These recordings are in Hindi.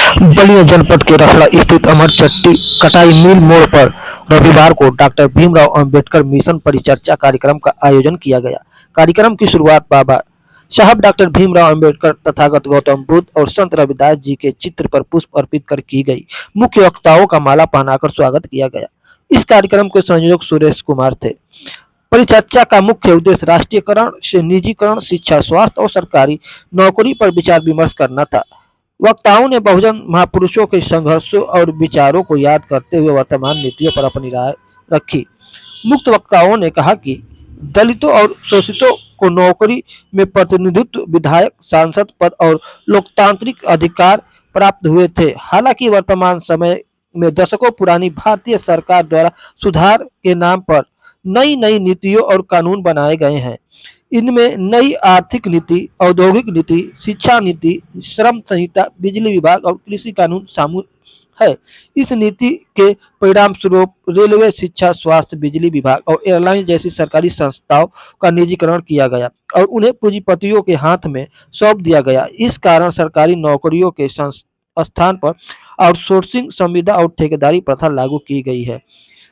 बलिया जनपद के रसड़ा स्थित अमर चट्टी कटाई मिल मोड़ पर रविवार को डॉक्टर भीमराव अंबेडकर मिशन परिचर्चा कार्यक्रम का आयोजन किया गया। कार्यक्रम की शुरुआत बाबा साहब डॉक्टर भीमराव अंबेडकर, तथागत गौतम बुद्ध और संत रविदास जी के चित्र पर पुष्प अर्पित कर की गई। मुख्य वक्ताओं का माला पहनाकर स्वागत किया गया। इस कार्यक्रम के संयोजक सुरेश कुमार थे। परिचर्चा का मुख्य उद्देश्य राष्ट्रीयकरण से निजीकरण, शिक्षा, स्वास्थ्य और सरकारी नौकरी पर विचार विमर्श करना था। वक्ताओं ने बहुजन महापुरुषों के संघर्षों और विचारों को याद करते हुए वर्तमान नीतियों पर अपनी राय रखी। मुक्त वक्ताओं ने कहा कि दलितों और शोषितों को नौकरी में प्रतिनिधित्व, विधायक, सांसद पद और लोकतांत्रिक अधिकार प्राप्त हुए थे। हालांकि वर्तमान समय में दशकों पुरानी भारतीय सरकार द्वारा सुधार के नाम पर नई नई नीतियों और कानून बनाए गए हैं। इनमें नई आर्थिक नीति, औद्योगिक नीति, शिक्षा नीति, श्रम संहिता, बिजली विभाग और कृषि कानून शामिल है। इस नीति के परिणाम स्वरूप रेलवे, शिक्षा, स्वास्थ्य, बिजली विभाग और एयरलाइन जैसी सरकारी संस्थाओं का निजीकरण किया गया और उन्हें पूंजीपतियों के हाथ में सौंप दिया गया। इस कारण सरकारी नौकरियों के स्थान पर आउटसोर्सिंग, संविदा और ठेकेदारी प्रथा लागू की गई है,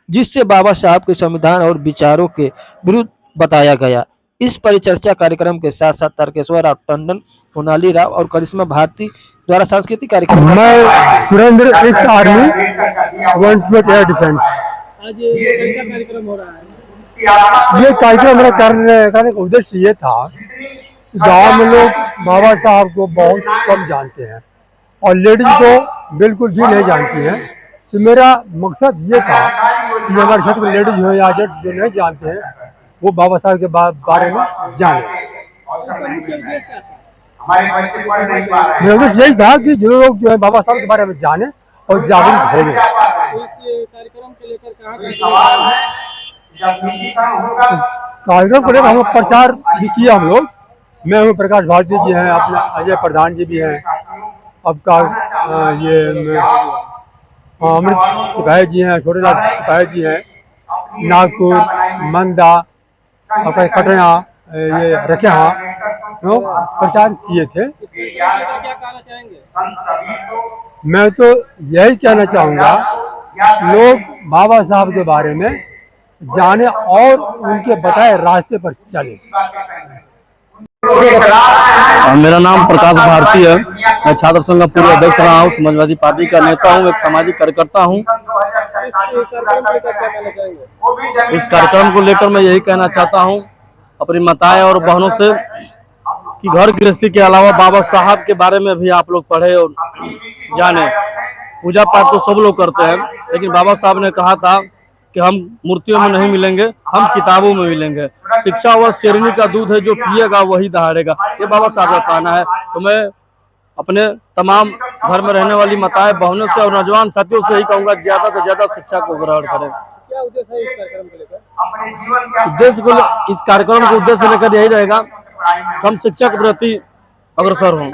जिससे बाबा साहब के संविधान और विचारों के विरुद्ध बताया गया। इस परिचर्चा कार्यक्रम के साथ साथ तारकेश्वर राव टंडन, सोनाली राव और करिश्मा भारती द्वारा सांस्कृतिक कार्यक्रम। मैं Surendra, ex army, 1 air defence. आज कैसा कार्यक्रम हो रहा है? ये कार्यक्रम मेरा करने का एक उद्देश्य ये था, गांव में लोग बाबा साहब को बहुत कम जानते हैं और लेडीज को बिल्कुल भी नहीं जानती हैं। तो मेरा मकसद ये था कि हमारे क्षेत्र में लेडीज हो या जेंट्स जो नहीं जानते हैं वो बाबा साहब के बारे में जाने। मेरा उद्देश्य यही था कि जो लोग जो है बाबा साहब के बारे में जाने और जागरूक हो गए। कार्यक्रम को लेकर कहाँ कार्यक्रम को लेकर हम प्रचार भी किया हम लोग। मैं हूँ, प्रकाश भारती जी हैं, अपना अजय प्रधान जी भी हैं, आपका ये अमृत सिपाही जी हैं, छोटे लाल सिपाही जी हैं, नागपुर, मंदा, आपका कटना, ये रखे लोग प्रचार किए थे। क्या कहना चाहेंगे? मैं तो यही कहना चाहूँगा, लोग बाबा साहब के बारे में जाने और उनके बताए रास्ते पर चले। मेरा नाम प्रकाश भारती है। मैं छात्र संघ का पूर्व अध्यक्ष रहा हूँ, समाजवादी पार्टी का नेता हूँ, एक सामाजिक कार्यकर्ता हूँ। इस कार्यक्रम को लेकर मैं यही कहना चाहता हूँ अपनी माताएं और बहनों से कि घर गृहस्थी के अलावा बाबा साहब के बारे में भी आप लोग पढ़े और जाने। पूजा पाठ तो सब लोग करते हैं, लेकिन बाबा साहब ने कहा था कि हम मूर्तियों में नहीं मिलेंगे, हम किताबों में मिलेंगे। शिक्षा वह शेरनी का दूध है, जो पिएगा वही दहाड़ेगा, ये बाबा साहब का कहना है। तो मैं अपने तमाम घर में रहने वाली माताएं बहनों से और नौजवान साथियों से यही कहूँगा, ज्यादा से ज्यादा शिक्षा को ग्रहण करें। क्या उद्देश्य है इस कार्यक्रम को लेकर? इस कार्यक्रम का उद्देश्य लेकर यही रहेगा, हम शिक्षा के प्रति अग्रसर हों।